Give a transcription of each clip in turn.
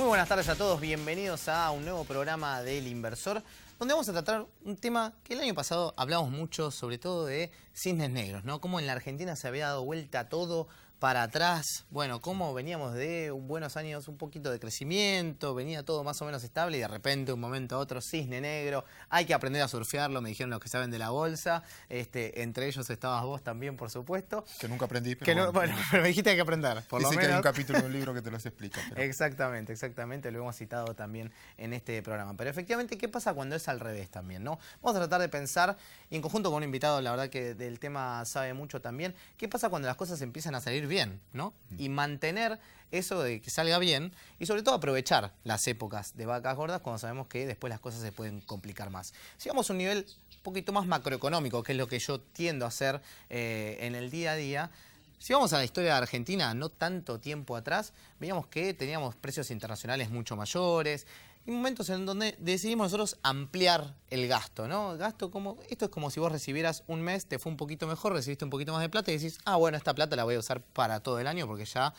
buenas tardes a todos, bienvenidos a un nuevo programa del Inversor, donde vamos a tratar un tema que el año pasado hablamos mucho, sobre todo de cisnes negros, ¿no? Cómo en la Argentina se había dado vuelta todo para atrás, bueno, cómo veníamos de buenos años, un poquito de crecimiento, venía todo más o menos estable y de repente, un momento a otro, cisne negro, hay que aprender a surfearlo, me dijeron los que saben de la bolsa, entre ellos estabas vos también, por supuesto. Que nunca aprendí, pero que no, bueno, pero me dijiste que hay que aprender, por dice lo menos. que hay un capítulo de un libro que te los explica. Pero... Exactamente, lo hemos citado también en este programa. Pero efectivamente, ¿qué pasa cuando es al revés también, no? Vamos a tratar de pensar, y en conjunto con un invitado, la verdad que del tema sabe mucho también, ¿qué pasa cuando las cosas empiezan a salir bien, ¿no? Y mantener eso de que salga bien y sobre todo aprovechar las épocas de vacas gordas cuando sabemos que después las cosas se pueden complicar más. Si vamos a un nivel un poquito más macroeconómico, que es lo que yo tiendo a hacer en el día a día, si vamos a la historia de Argentina, no tanto tiempo atrás, veíamos que teníamos precios internacionales mucho mayores y momentos en donde decidimos nosotros ampliar el gasto, ¿no? Esto es como si vos recibieras un mes, te fue un poquito mejor, recibiste un poquito más de plata y decís, ah, bueno, esta plata la voy a usar para todo el año porque ya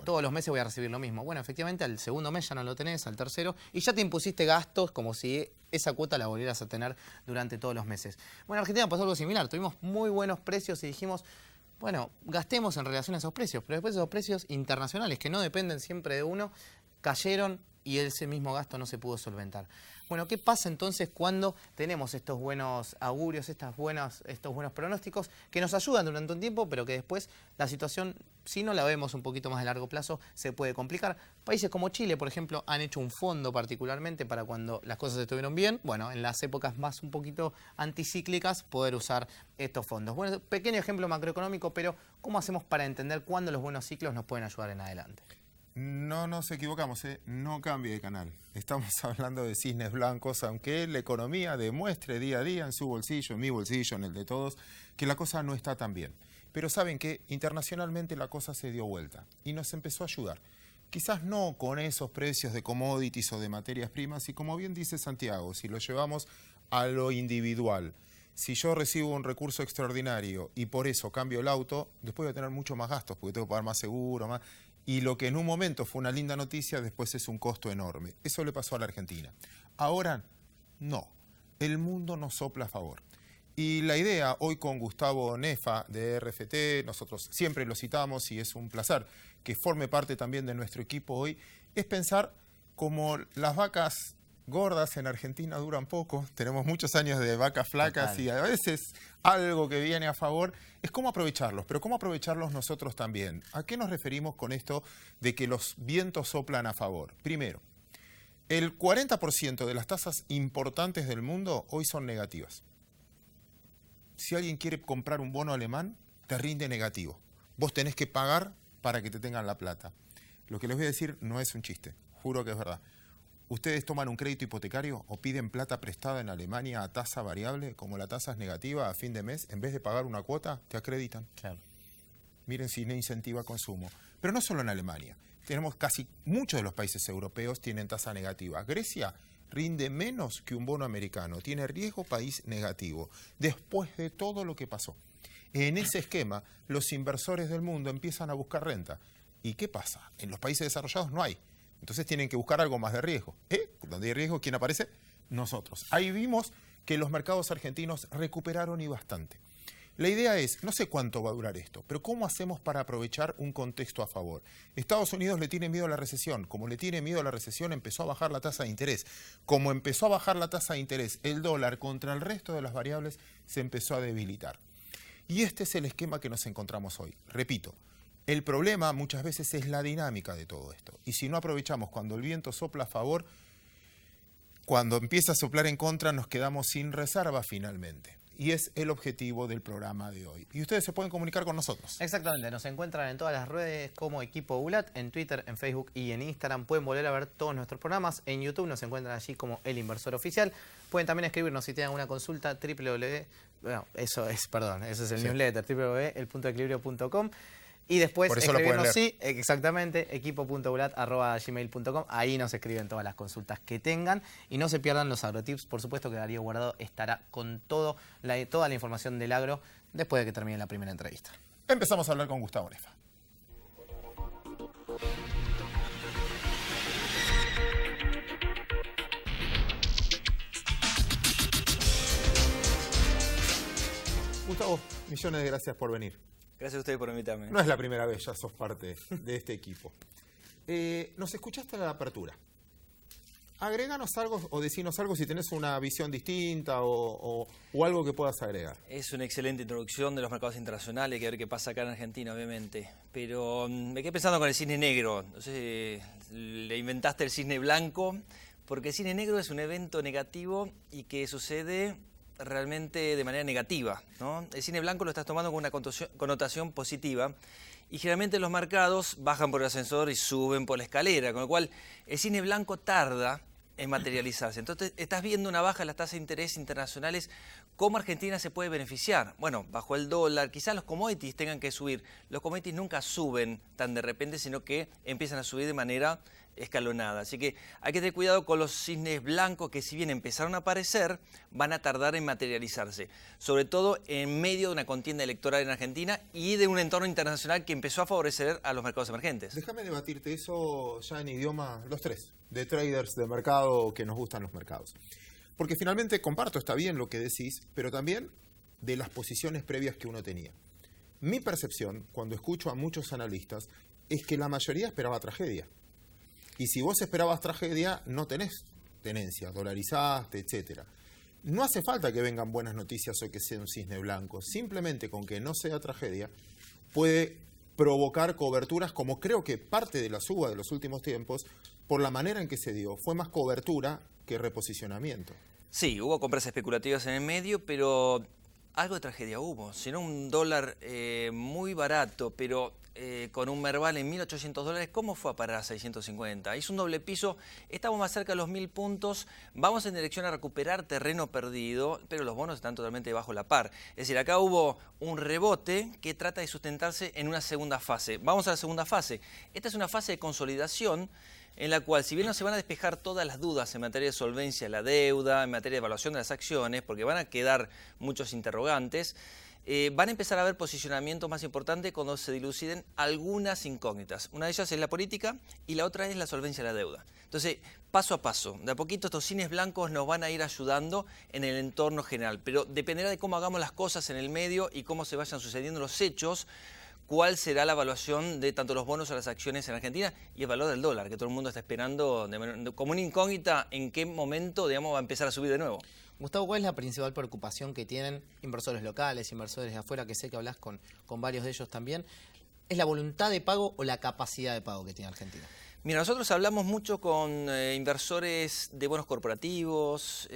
todos los meses voy a recibir lo mismo. Bueno, efectivamente, al segundo mes ya no lo tenés, al tercero, y ya te impusiste gastos como si esa cuota la volvieras a tener durante todos los meses. Bueno, en Argentina pasó algo similar, tuvimos muy buenos precios y dijimos, bueno, gastemos en relación a esos precios, pero después esos precios internacionales que no dependen siempre de uno, cayeron y ese mismo gasto no se pudo solventar. Bueno, ¿qué pasa entonces cuando tenemos estos buenos augurios, estos buenos pronósticos que nos ayudan durante un tiempo, pero que después la situación, si no la vemos un poquito más de largo plazo, se puede complicar? Países como Chile, por ejemplo, han hecho un fondo particularmente para cuando las cosas estuvieron bien, bueno, en las épocas más un poquito anticíclicas, poder usar estos fondos. Bueno, pequeño ejemplo macroeconómico, pero ¿cómo hacemos para entender cuándo los buenos ciclos nos pueden ayudar en adelante? No nos equivocamos, no cambie de canal. Estamos hablando de cisnes blancos, aunque la economía demuestre día a día en su bolsillo, en mi bolsillo, en el de todos, que la cosa no está tan bien. Pero saben que internacionalmente la cosa se dio vuelta y nos empezó a ayudar. Quizás no con esos precios de commodities o de materias primas, y como bien dice Santiago, si lo llevamos a lo individual, si yo recibo un recurso extraordinario y por eso cambio el auto, después voy a tener mucho más gastos, porque tengo que pagar más seguro, más... Y lo que en un momento fue una linda noticia, después es un costo enorme. Eso le pasó a la Argentina. Ahora, no. El mundo nos sopla a favor. Y la idea, hoy con Gustavo Nefa de RFT, nosotros siempre lo citamos y es un placer que forme parte también de nuestro equipo hoy, es pensar como las vacas gordas en Argentina duran poco, tenemos muchos años de vacas flacas. Total. Y a veces algo que viene a favor es cómo aprovecharlos, pero cómo aprovecharlos nosotros también. ¿A qué nos referimos con esto de que los vientos soplan a favor? Primero, el 40% de las tasas importantes del mundo hoy son negativas. Si alguien quiere comprar un bono alemán, te rinde negativo. Vos tenés que pagar para que te tengan la plata. Lo que les voy a decir no es un chiste, juro que es verdad. Ustedes toman un crédito hipotecario o piden plata prestada en Alemania a tasa variable, como la tasa es negativa a fin de mes, en vez de pagar una cuota, te acreditan. Claro. Miren si no incentiva consumo. Pero no solo en Alemania. Tenemos muchos de los países europeos tienen tasa negativa. Grecia rinde menos que un bono americano, tiene riesgo país negativo, después de todo lo que pasó. En ese esquema, los inversores del mundo empiezan a buscar renta. ¿Y qué pasa? En los países desarrollados no hay. Entonces tienen que buscar algo más de riesgo. Donde hay riesgo, ¿quién aparece? Nosotros. Ahí vimos que los mercados argentinos recuperaron y bastante. La idea es, no sé cuánto va a durar esto, pero ¿cómo hacemos para aprovechar un contexto a favor? Estados Unidos le tiene miedo a la recesión. Como le tiene miedo a la recesión, empezó a bajar la tasa de interés. Como empezó a bajar la tasa de interés, el dólar contra el resto de las variables se empezó a debilitar. Y este es el esquema que nos encontramos hoy. Repito. El problema muchas veces es la dinámica de todo esto. Y si no aprovechamos cuando el viento sopla a favor, cuando empieza a soplar en contra, nos quedamos sin reserva finalmente. Y es el objetivo del programa de hoy. Y ustedes se pueden comunicar con nosotros. Exactamente, nos encuentran en todas las redes como Equipo ULAT, en Twitter, en Facebook y en Instagram. Pueden volver a ver todos nuestros programas. En YouTube nos encuentran allí como El Inversor Oficial. Pueden también escribirnos si tienen alguna consulta, eso es el newsletter, www.elpuntodeequilibrio.com. Y después por eso escribirnos, sí, exactamente, equipo.ulat@gmail.com. Ahí nos escriben todas las consultas que tengan. Y no se pierdan los agrotips. Por supuesto que Darío Guardado estará con toda la información del agro después de que termine la primera entrevista. Empezamos a hablar con Gustavo Nefa. Gustavo, millones de gracias por venir. Gracias a ustedes por invitarme. No es la primera vez, ya sos parte de este equipo. Nos escuchaste a la apertura. Agréganos algo o decinos algo si tenés una visión distinta o algo que puedas agregar. Es una excelente introducción de los mercados internacionales, hay que ver qué pasa acá en Argentina, obviamente. Pero me quedé pensando con el cisne negro. No sé, le inventaste el cisne blanco, porque el cisne negro es un evento negativo y que sucede realmente de manera negativa, ¿no? El cisne blanco lo estás tomando con una connotación positiva y generalmente los mercados bajan por el ascensor y suben por la escalera, con lo cual el cisne blanco tarda en materializarse. Entonces estás viendo una baja en las tasas de interés internacionales. ¿Cómo Argentina se puede beneficiar? Bueno, bajo el dólar, quizás los commodities tengan que subir. Los commodities nunca suben tan de repente, sino que empiezan a subir de manera escalonada. Así que hay que tener cuidado con los cisnes blancos que, si bien empezaron a aparecer, van a tardar en materializarse. Sobre todo en medio de una contienda electoral en Argentina y de un entorno internacional que empezó a favorecer a los mercados emergentes. Déjame debatirte eso ya en idioma, los tres, de traders de mercado que nos gustan los mercados. Porque finalmente comparto, está bien lo que decís, pero también de las posiciones previas que uno tenía. Mi percepción, cuando escucho a muchos analistas, es que la mayoría esperaba tragedia. Y si vos esperabas tragedia, no tenés tenencia, dolarizaste, etcétera. No hace falta que vengan buenas noticias o que sea un cisne blanco. Simplemente con que no sea tragedia, puede provocar coberturas, como creo que parte de la suba de los últimos tiempos, por la manera en que se dio, fue más cobertura que reposicionamiento. Sí, hubo compras especulativas en el medio, pero algo de tragedia hubo. Si no, un dólar muy barato, pero con un Merval en $1.800, ¿cómo fue a parar a 650? Hizo un doble piso, estamos más cerca de los 1.000 puntos, vamos en dirección a recuperar terreno perdido, pero los bonos están totalmente bajo la par. Es decir, acá hubo un rebote que trata de sustentarse en una segunda fase. Vamos a la segunda fase. Esta es una fase de consolidación en la cual, si bien no se van a despejar todas las dudas en materia de solvencia de la deuda, en materia de evaluación de las acciones, porque van a quedar muchos interrogantes, van a empezar a haber posicionamientos más importantes cuando se diluciden algunas incógnitas. Una de ellas es la política y la otra es la solvencia de la deuda. Entonces, paso a paso, de a poquito estos cines blancos nos van a ir ayudando en el entorno general, pero dependerá de cómo hagamos las cosas en el medio y cómo se vayan sucediendo los hechos, cuál será la evaluación de tanto los bonos o las acciones en Argentina y el valor del dólar, que todo el mundo está esperando como una incógnita en qué momento, digamos, va a empezar a subir de nuevo. Gustavo, ¿cuál es la principal preocupación que tienen inversores locales, inversores de afuera, que sé que hablas con varios de ellos también? ¿Es la voluntad de pago o la capacidad de pago que tiene Argentina? Mira, nosotros hablamos mucho con inversores de bonos corporativos,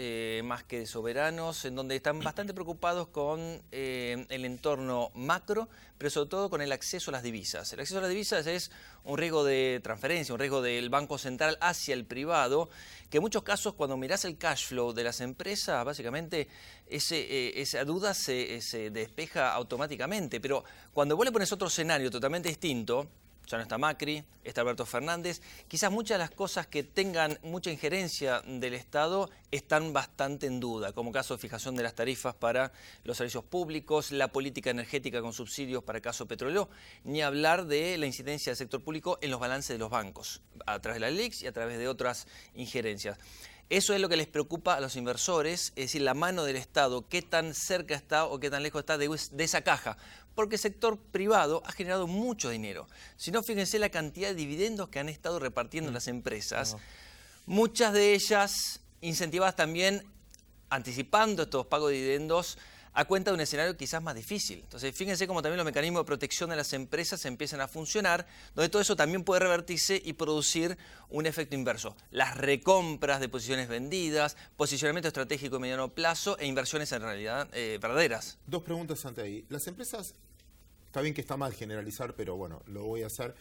más que de soberanos, en donde están bastante preocupados con el entorno macro, pero sobre todo con el acceso a las divisas. El acceso a las divisas es un riesgo de transferencia, un riesgo del Banco Central hacia el privado, que en muchos casos, cuando mirás el cash flow de las empresas, básicamente esa duda se despeja automáticamente. Pero cuando vos le pones otro escenario totalmente distinto, ya no está Macri, está Alberto Fernández. Quizás muchas de las cosas que tengan mucha injerencia del Estado están bastante en duda, como caso de fijación de las tarifas para los servicios públicos, la política energética con subsidios para el caso petrolero, ni hablar de la incidencia del sector público en los balances de los bancos, a través de la LELIX y a través de otras injerencias. Eso es lo que les preocupa a los inversores, es decir, la mano del Estado, qué tan cerca está o qué tan lejos está de esa caja. Porque el sector privado ha generado mucho dinero. Si no, fíjense la cantidad de dividendos que han estado repartiendo las empresas. Muchas de ellas incentivadas también anticipando estos pagos de dividendos a cuenta de un escenario quizás más difícil. Entonces, fíjense cómo también los mecanismos de protección de las empresas empiezan a funcionar, donde todo eso también puede revertirse y producir un efecto inverso. Las recompras de posiciones vendidas, posicionamiento estratégico de mediano plazo e inversiones en realidad verdaderas. Dos preguntas ante ahí. Las empresas, está bien que está mal generalizar, pero bueno, lo voy a hacer.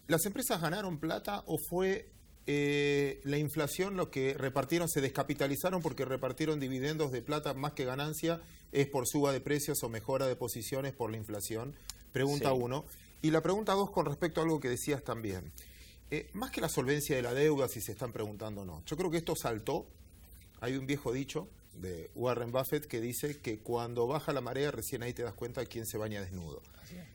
¿Las empresas ganaron plata o fue la inflación lo que repartieron, se descapitalizaron porque repartieron dividendos de plata más que ganancia? ¿Es por suba de precios o mejora de posiciones por la inflación? Pregunta 1. Y la pregunta 2 con respecto a algo que decías también. Más que la solvencia de la deuda, si se están preguntando o no. Yo creo que esto saltó. Hay un viejo dicho de Warren Buffett que dice que cuando baja la marea recién ahí te das cuenta de quién se baña desnudo.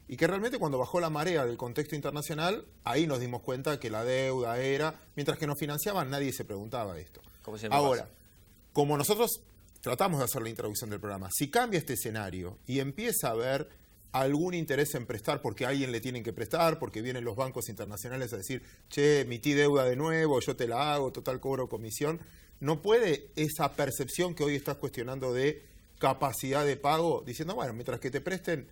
Y que realmente cuando bajó la marea del contexto internacional, ahí nos dimos cuenta que la deuda era, mientras que nos financiaban nadie se preguntaba esto. Ahora, como nosotros tratamos de hacer la introducción del programa, si cambia este escenario y empieza a haber algún interés en prestar porque a alguien le tienen que prestar, porque vienen los bancos internacionales a decir, che, emití deuda de nuevo, yo te la hago, total cobro comisión, ¿no puede esa percepción que hoy estás cuestionando de capacidad de pago, diciendo, bueno, mientras que te presten,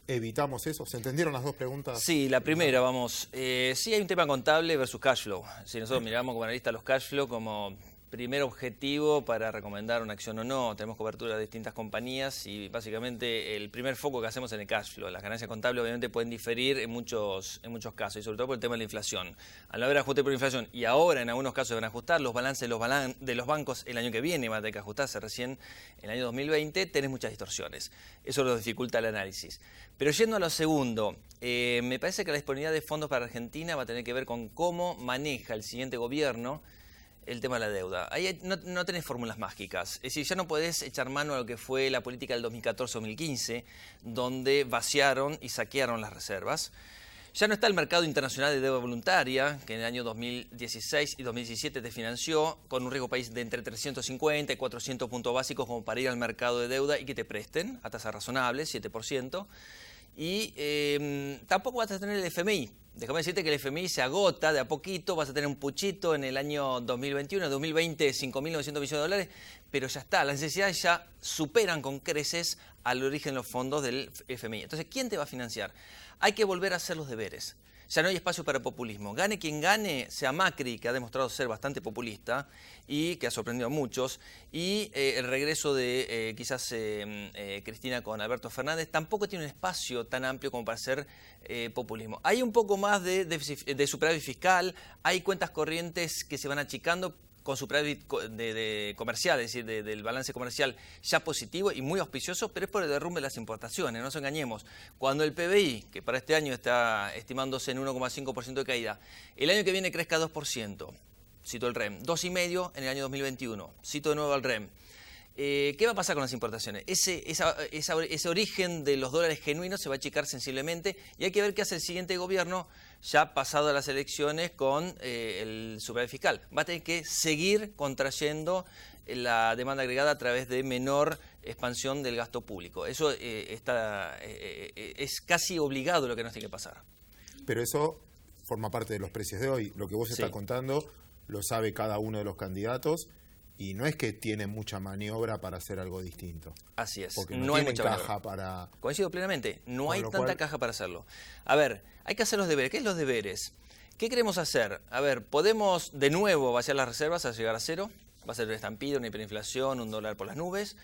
evitamos eso? ¿Se entendieron las dos preguntas? Sí, la primera, vamos. Sí hay un tema contable versus cash flow. Si nosotros miramos como analistas los cash flow como primer objetivo para recomendar una acción o no, tenemos cobertura de distintas compañías y básicamente el primer foco que hacemos es en el cash flow. Las ganancias contables obviamente pueden diferir en muchos casos y sobre todo por el tema de la inflación. Al no haber ajuste por inflación y ahora en algunos casos se van a ajustar los balances de los bancos el año que viene, van a tener que ajustarse recién en el año 2020, tenés muchas distorsiones. Eso lo dificulta el análisis. Pero yendo a lo segundo, me parece que la disponibilidad de fondos para Argentina va a tener que ver con cómo maneja el siguiente gobierno el tema de la deuda. Ahí no tenés fórmulas mágicas. Es decir, ya no podés echar mano a lo que fue la política del 2014-2015, donde vaciaron y saquearon las reservas. Ya no está el mercado internacional de deuda voluntaria, que en el año 2016 y 2017 te financió con un riesgo país de entre 350 y 400 puntos básicos como para ir al mercado de deuda y que te presten a tasas razonables, 7%. Y tampoco vas a tener el FMI. Déjame decirte que el FMI se agota de a poquito, vas a tener un puchito en el año 2021, 2020, 5.900 millones de dólares, pero ya está, las necesidades ya superan con creces al origen de los fondos del FMI. Entonces, ¿quién te va a financiar? Hay que volver a hacer los deberes. Ya no hay espacio para populismo. Gane quien gane, sea Macri, que ha demostrado ser bastante populista y que ha sorprendido a muchos, y el regreso de quizás Cristina con Alberto Fernández, tampoco tiene un espacio tan amplio como para hacer populismo. Hay un poco más de superávit fiscal, hay cuentas corrientes que se van achicando con superávit de comercial, es decir, del balance comercial ya positivo y muy auspicioso, pero es por el derrumbe de las importaciones, no nos engañemos. Cuando el PBI, que para este año está estimándose en 1,5% de caída, el año que viene crezca 2%, cito el REM, 2,5% en el año 2021, cito de nuevo al REM. ¿Qué va a pasar con las importaciones? Ese origen de los dólares genuinos se va a achicar sensiblemente y hay que ver qué hace el siguiente gobierno ya pasado a las elecciones con el superávit fiscal. Va a tener que seguir contrayendo la demanda agregada a través de menor expansión del gasto público. Eso es casi obligado lo que nos tiene que pasar. Pero eso forma parte de los precios de hoy. Lo que vos estás contando lo sabe cada uno de los candidatos. Y no es que tiene mucha maniobra para hacer algo distinto. Así es. Porque no hay mucha caja para... Coincido plenamente. No hay tanta caja para hacerlo. A ver, hay que hacer los deberes. ¿Qué es los deberes? ¿Qué queremos hacer? A ver, podemos de nuevo vaciar las reservas hasta llegar a cero. Va a ser una estampida, una hiperinflación, un dólar por las nubes.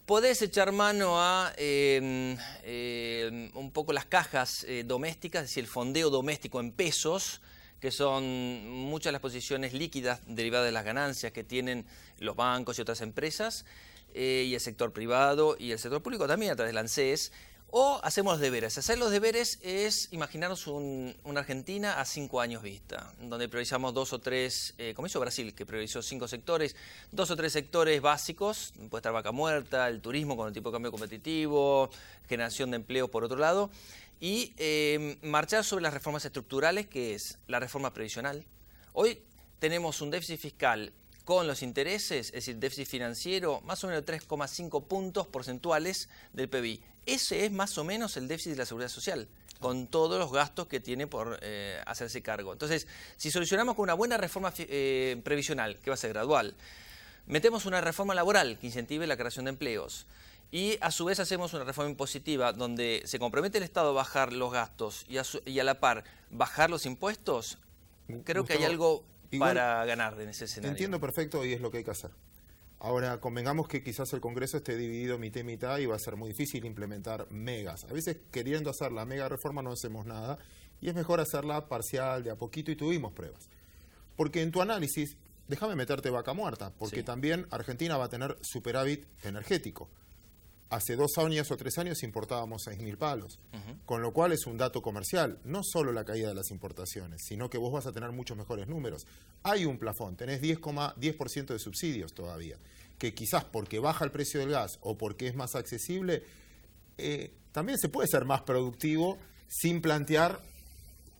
Podés echar mano a un poco las cajas domésticas, es decir, el fondeo doméstico en pesos, que son muchas de las posiciones líquidas derivadas de las ganancias que tienen los bancos y otras empresas, y el sector privado y el sector público también a través de la ANSES. O hacemos los deberes. Hacer los deberes es imaginarnos una Argentina a 5 años vista, donde priorizamos 2 o 3, como hizo Brasil, que priorizó 5 sectores, 2 o 3 sectores básicos, puede estar vaca muerta, el turismo con el tipo de cambio competitivo, generación de empleo por otro lado, y marchar sobre las reformas estructurales, que es la reforma previsional. Hoy tenemos un déficit fiscal con los intereses, es decir, déficit financiero, más o menos 3,5 puntos porcentuales del PBI. Ese es más o menos el déficit de la seguridad social, con todos los gastos que tiene por hacerse cargo. Entonces, si solucionamos con una buena reforma previsional, que va a ser gradual, metemos una reforma laboral que incentive la creación de empleos, y a su vez hacemos una reforma impositiva donde se compromete el Estado a bajar los gastos y a la par bajar los impuestos, creo que hay algo para ganar en ese escenario. Entiendo perfecto y es lo que hay que hacer. Ahora, convengamos que quizás el Congreso esté dividido mitad y mitad y va a ser muy difícil implementar megas. A veces, queriendo hacer la mega reforma, no hacemos nada y es mejor hacerla parcial, de a poquito, y tuvimos pruebas. Porque en tu análisis, déjame meterte vaca muerta, porque también Argentina va a tener superávit energético. Hace 2 años o 3 años importábamos 6.000 palos, con lo cual es un dato comercial, no solo la caída de las importaciones, sino que vos vas a tener muchos mejores números. Hay un plafón, tenés 10,10% de subsidios todavía, que quizás porque baja el precio del gas o porque es más accesible, también se puede ser más productivo sin plantear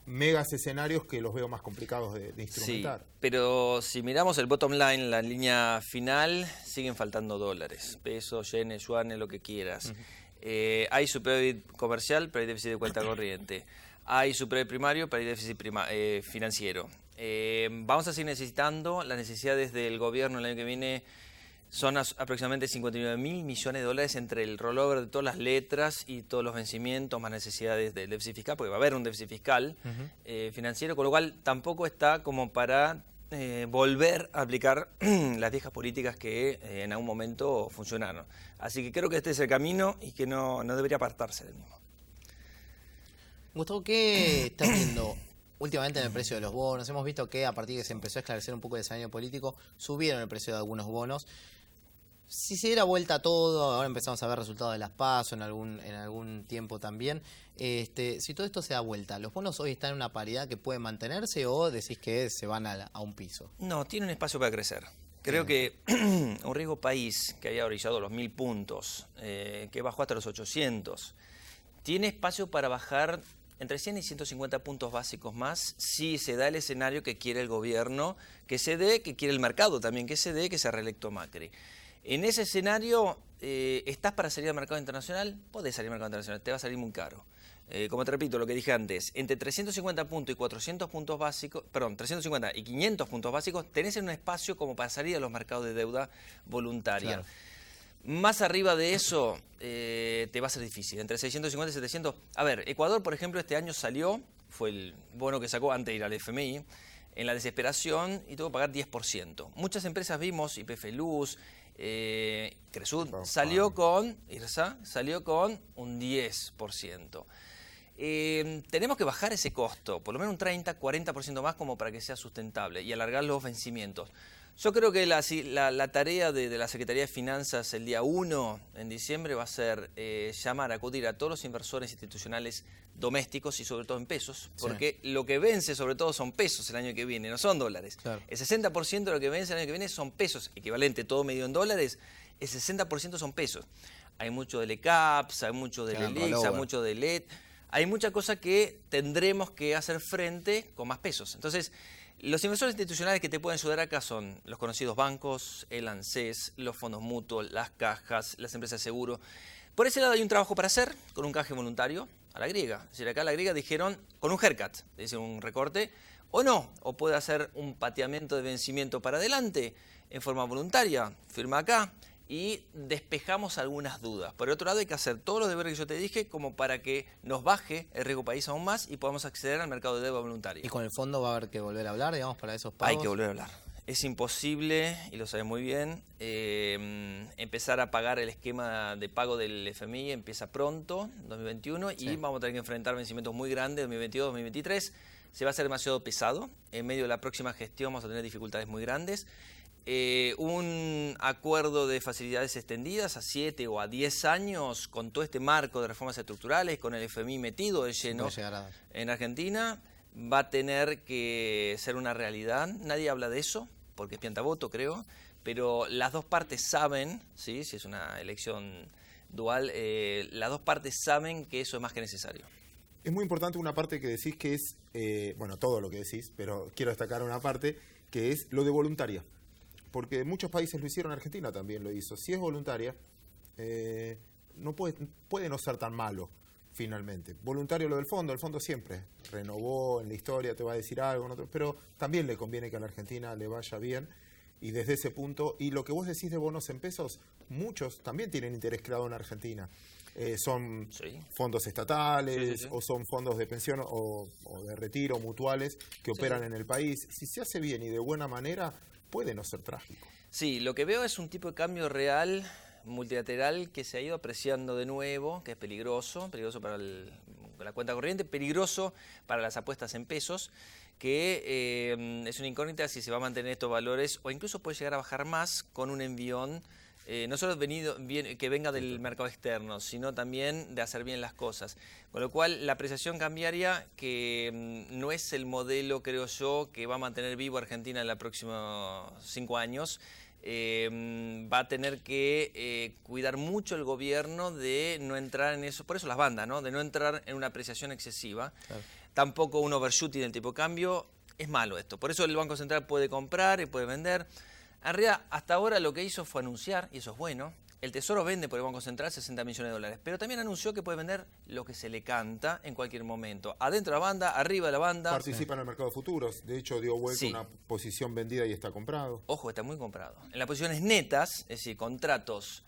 megas escenarios que los veo más complicados de instrumentar. Sí, pero si miramos el bottom line, la línea final, siguen faltando dólares, pesos, yenes, yuanes, lo que quieras. Hay superávit comercial, pero hay déficit de cuenta corriente. Hay superávit primario, pero hay déficit financiero. Vamos a seguir necesitando, las necesidades del gobierno el año que viene son aproximadamente 59.000 millones de dólares entre el rollover de todas las letras y todos los vencimientos, más necesidades del déficit fiscal, porque va a haber un déficit fiscal financiero, con lo cual tampoco está como para volver a aplicar las viejas políticas que en algún momento funcionaron. Así que creo que este es el camino y que no debería apartarse del mismo. Gustavo, ¿qué estás viendo últimamente en el precio de los bonos? Hemos visto que a partir de que se empezó a esclarecer un poco el escenario político, subieron el precio de algunos bonos. Si se diera vuelta a todo, ahora empezamos a ver resultados de las PASO en algún tiempo también. Si todo esto se da vuelta, ¿los bonos hoy están en una paridad que puede mantenerse o decís que se van a un piso? No, tiene un espacio para crecer. Creo que un riesgo país que había orillado los 1.000 puntos, que bajó hasta los 800, tiene espacio para bajar entre 100 y 150 puntos básicos más si se da el escenario que quiere el gobierno, que se dé, que quiere el mercado también, que se dé, que sea reelecto Macri. En ese escenario, ¿estás para salir al mercado internacional? Podés salir al mercado internacional, te va a salir muy caro. Como te repito, lo que dije antes, entre 350 puntos y 400 puntos básicos, perdón, 350 y 500 puntos básicos, tenés un espacio como para salir a los mercados de deuda voluntaria. Claro. Más arriba de eso, te va a ser difícil, entre 650 y 700. A ver, Ecuador, por ejemplo, este año salió, fue el bono que sacó antes de ir al FMI, en la desesperación y tuvo que pagar 10%. Muchas empresas vimos, YPF Luz, Cresud, salió con un 10%. Tenemos que bajar ese costo, por lo menos un 30-40% más como para que sea sustentable y alargar los vencimientos. Yo creo que la tarea de la Secretaría de Finanzas el día 1 en diciembre va a ser acudir a todos los inversores institucionales domésticos y sobre todo en pesos, porque lo que vence sobre todo son pesos el año que viene, no son dólares. Claro. El 60% de lo que vence el año que viene son pesos, equivalente todo medio en dólares, el 60% son pesos. Hay mucho de LECAPS, hay mucho de LELIX, hay mucho de LED, hay mucha cosa que tendremos que hacer frente con más pesos. Entonces, los inversores institucionales que te pueden ayudar acá son los conocidos bancos, el ANSES, los fondos mutuos, las cajas, las empresas de seguro. Por ese lado hay un trabajo para hacer con un canje voluntario a la griega. Es decir, acá a la griega dijeron con un haircut, es decir, un recorte, o no, o puede hacer un pateamiento de vencimiento para adelante en forma voluntaria, firma acá y despejamos algunas dudas. Por otro lado hay que hacer todos los deberes que yo te dije como para que nos baje el riesgo país aún más y podamos acceder al mercado de deuda voluntaria. ¿Y con el fondo va a haber que volver a hablar, digamos, para esos pagos? Hay que volver a hablar. Es imposible, y lo sabes muy bien, empezar a pagar el esquema de pago del FMI empieza pronto, 2021, y vamos a tener que enfrentar vencimientos muy grandes, 2022, 2023. Se va a hacer demasiado pesado. En medio de la próxima gestión vamos a tener dificultades muy grandes. Un acuerdo de facilidades extendidas a 7 o a 10 años con todo este marco de reformas estructurales, con el FMI metido de lleno en Argentina, va a tener que ser una realidad. Nadie habla de eso, porque es piantaboto, creo, pero las dos partes saben, ¿sí? Si es una elección dual, las dos partes saben que eso es más que necesario. Es muy importante una parte que decís que es, bueno, todo lo que decís, pero quiero destacar una parte que es lo de voluntaria. Porque muchos países lo hicieron, Argentina también lo hizo. Si es voluntaria, no puede no ser tan malo, finalmente. Voluntario lo del fondo, el fondo siempre renovó en la historia, te va a decir algo, ¿no? Pero también le conviene que a la Argentina le vaya bien. Y desde ese punto, y lo que vos decís de bonos en pesos, muchos también tienen interés creado en Argentina. Son fondos estatales o son fondos de pensión o de retiro mutuales que operan en el país. Si se hace bien y de buena manera, puede no ser trágico. Sí, lo que veo es un tipo de cambio real, multilateral, que se ha ido apreciando de nuevo, que es peligroso para la cuenta corriente, peligroso para las apuestas en pesos, que es una incógnita si se va a mantener estos valores o incluso puede llegar a bajar más con un envión, no solo que venga del mercado externo, sino también de hacer bien las cosas. Con lo cual, la apreciación cambiaria, que no es el modelo, creo yo, que va a mantener vivo Argentina en los próximos 5 años, va a tener que cuidar mucho el gobierno de no entrar en eso, por eso las bandas, ¿no? De no entrar en una apreciación excesiva. Claro. tampoco un overshooting del tipo de cambio. Es malo esto. Por eso el Banco Central puede comprar y puede vender. En realidad, hasta ahora lo que hizo fue anunciar, y eso es bueno. El Tesoro vende por el Banco Central 60 millones de dólares, pero también anunció que puede vender lo que se le canta en cualquier momento. Adentro de la banda, arriba de la banda. Participa en el mercado de futuros. De hecho, dio vuelta una posición vendida y está comprado. Ojo, está muy comprado. En las posiciones netas, es decir, contratos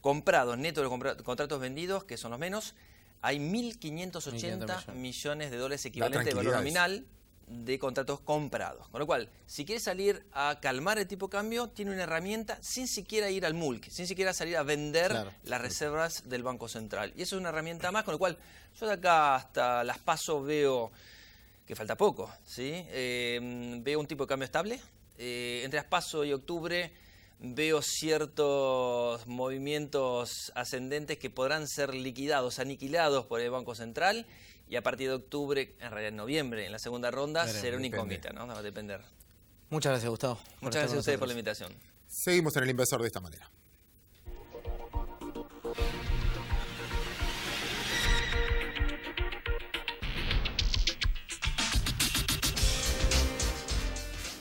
comprados, netos de los contratos vendidos, que son los menos, hay 1.580 millones de dólares equivalente de valor nominal de contratos comprados. Con lo cual, si quiere salir a calmar el tipo de cambio, tiene una herramienta sin siquiera ir al MULC, sin siquiera salir a vender las reservas del Banco Central. Y eso es una herramienta más, con lo cual yo de acá hasta las PASO veo que falta poco, ¿sí? Veo un tipo de cambio estable. Entre las PASO y octubre veo ciertos movimientos ascendentes que podrán ser liquidados, aniquilados por el Banco Central. Y a partir de octubre, en realidad en noviembre, en la segunda ronda, será una incógnita, ¿no? Va a depender. Muchas gracias, Gustavo. Muchas gracias a ustedes por la invitación. Seguimos en El Inversor de esta manera.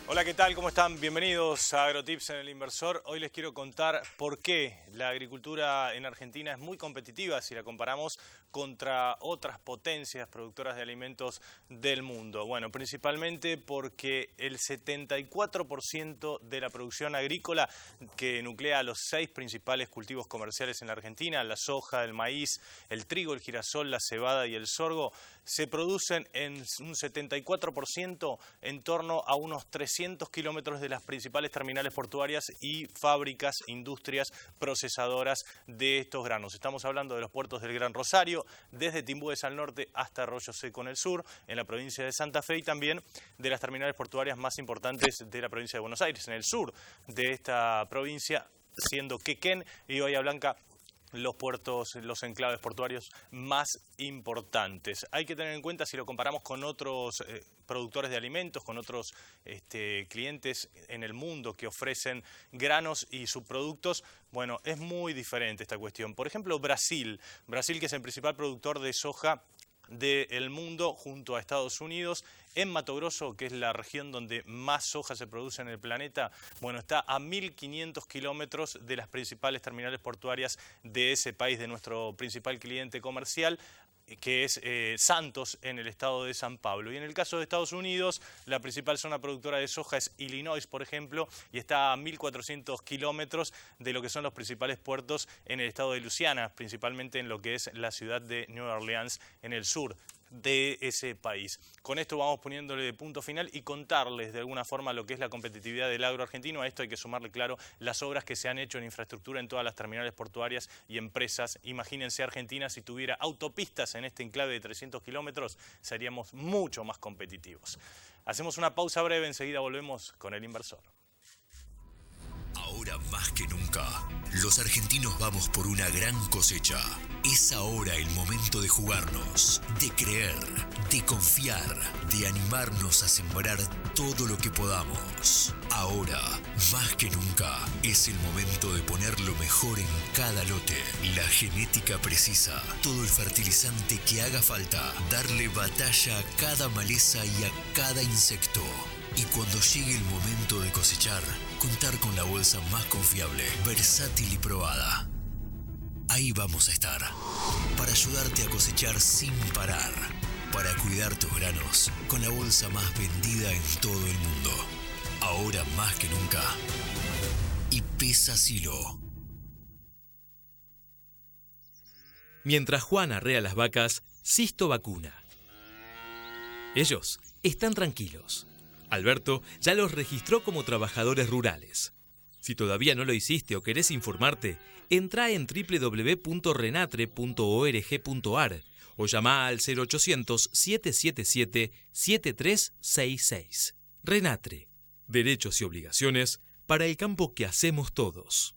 Hola, ¿qué tal? ¿Cómo están? Bienvenidos a AgroTips en El Inversor. Hoy les quiero contar por qué la agricultura en Argentina es muy competitiva si la comparamos contra otras potencias productoras de alimentos del mundo. Bueno, principalmente porque el 74% de la producción agrícola que nuclea los 6 principales cultivos comerciales en la Argentina, la soja, el maíz, el trigo, el girasol, la cebada y el sorgo, se producen en un 74% en torno a unos 300 kilómetros de las principales terminales portuarias y fábricas, industrias procesadoras de estos granos. Estamos hablando de los puertos del Gran Rosario, desde Timbúes al norte hasta Arroyo Seco en el sur, en la provincia de Santa Fe, y también de las terminales portuarias más importantes de la provincia de Buenos Aires, en el sur de esta provincia, siendo Quequén y Bahía Blanca los puertos, los enclaves portuarios más importantes. Hay que tener en cuenta, si lo comparamos con otros productores de alimentos, con otros clientes en el mundo que ofrecen granos y subproductos, bueno, es muy diferente esta cuestión. Por ejemplo, Brasil, que es el principal productor de soja del mundo junto a Estados Unidos. En Mato Grosso, que es la región donde más soja se produce en el planeta, bueno, está a 1.500 kilómetros de las principales terminales portuarias de ese país, de nuestro principal cliente comercial, que es Santos, en el estado de San Pablo. Y en el caso de Estados Unidos, la principal zona productora de soja es Illinois, por ejemplo, y está a 1.400 kilómetros de lo que son los principales puertos en el estado de Luisiana, principalmente en lo que es la ciudad de New Orleans, en el sur de ese país. Con esto vamos poniéndole punto final y contarles de alguna forma lo que es la competitividad del agro argentino. A esto hay que sumarle, claro, las obras que se han hecho en infraestructura en todas las terminales portuarias y empresas. Imagínense Argentina, si tuviera autopistas en este enclave de 300 kilómetros, seríamos mucho más competitivos. Hacemos una pausa breve, enseguida volvemos con El Inversor. Ahora más que nunca, los argentinos vamos por una gran cosecha. Es ahora el momento de jugarnos, de creer, de confiar, de animarnos a sembrar todo lo que podamos. Ahora, más que nunca, es el momento de poner lo mejor en cada lote. La genética precisa, todo el fertilizante que haga falta, darle batalla a cada maleza y a cada insecto. Y cuando llegue el momento de cosechar, contar con la bolsa más confiable, versátil y probada. Ahí vamos a estar, para ayudarte a cosechar sin parar, para cuidar tus granos con la bolsa más vendida en todo el mundo. Ahora más que nunca. Y pesa Silo. Mientras Juan arrea las vacas, Sisto vacuna. Ellos están tranquilos. Alberto ya los registró como trabajadores rurales. Si todavía no lo hiciste o querés informarte, entrá en www.renatre.org.ar o llama al 0800-777-7366. Renatre. Derechos y obligaciones para el campo que hacemos todos.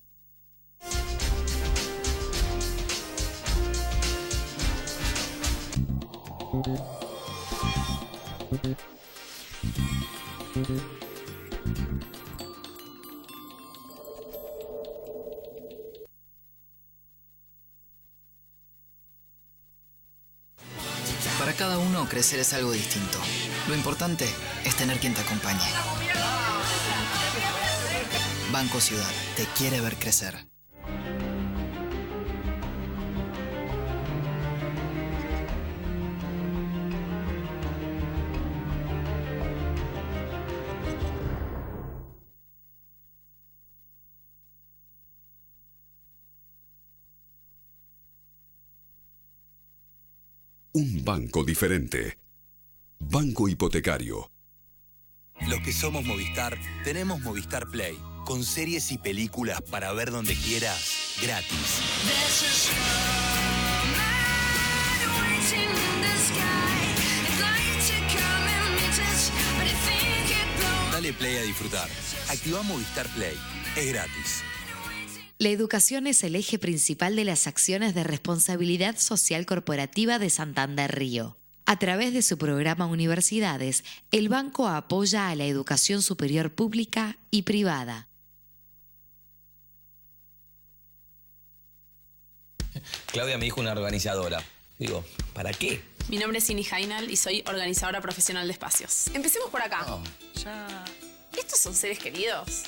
Para cada uno, crecer es algo distinto. Lo importante es tener quien te acompañe. Banco Ciudad te quiere ver crecer. Un banco diferente. Banco Hipotecario. Los que somos Movistar, tenemos Movistar Play, con series y películas para ver donde quieras, gratis. Dale play a disfrutar. Activa Movistar Play. Es gratis. La educación es el eje principal de las acciones de responsabilidad social corporativa de Santander Río. A través de su programa Universidades, el banco apoya a la educación superior pública y privada. Claudia me dijo una organizadora. Digo, ¿para qué? Mi nombre es Ini Jainal y soy organizadora profesional de espacios. Empecemos por acá. ¿Estos son seres queridos?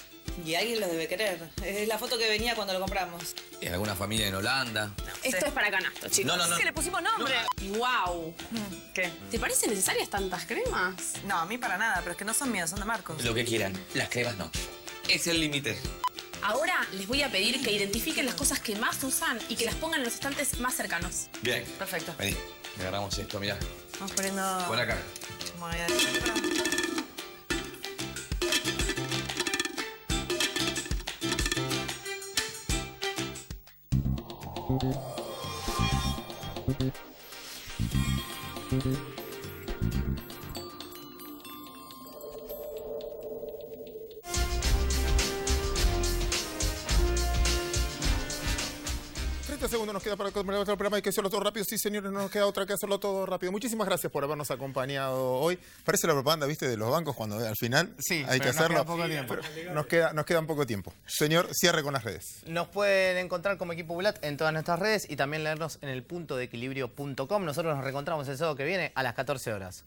Y alguien los debe querer. Es la foto que venía cuando lo compramos. ¿En alguna familia en Holanda? Esto es para canasto, chicos. No. Sí, le pusimos nombre. ¡Wow! ¿Qué? ¿Te parecen necesarias tantas cremas? No, a mí para nada, pero es que no son mías, son de Marcos. Lo que quieran. Las cremas no. Es el límite. Ahora les voy a pedir que identifiquen las cosas que más usan y que las pongan en los estantes más cercanos. Bien. Perfecto. Vení. Agarramos esto, mirá. Vamos poniendo... Pon acá. Muy bien. Segundos nos queda para terminar otro programa. Hay que hacerlo todo rápido. Sí, señores, no nos queda otra que hacerlo todo rápido. Muchísimas gracias por habernos acompañado hoy. Parece la propaganda, ¿viste? De los bancos cuando al final Sí, hay que hacerlo. nos queda poco tiempo. Nos queda un poco tiempo. Señor, cierre con las redes. Nos pueden encontrar como Equipo Bulat en todas nuestras redes y también leernos en el puntodeequilibrio.com. Nosotros nos reencontramos el sábado que viene a las 14 horas.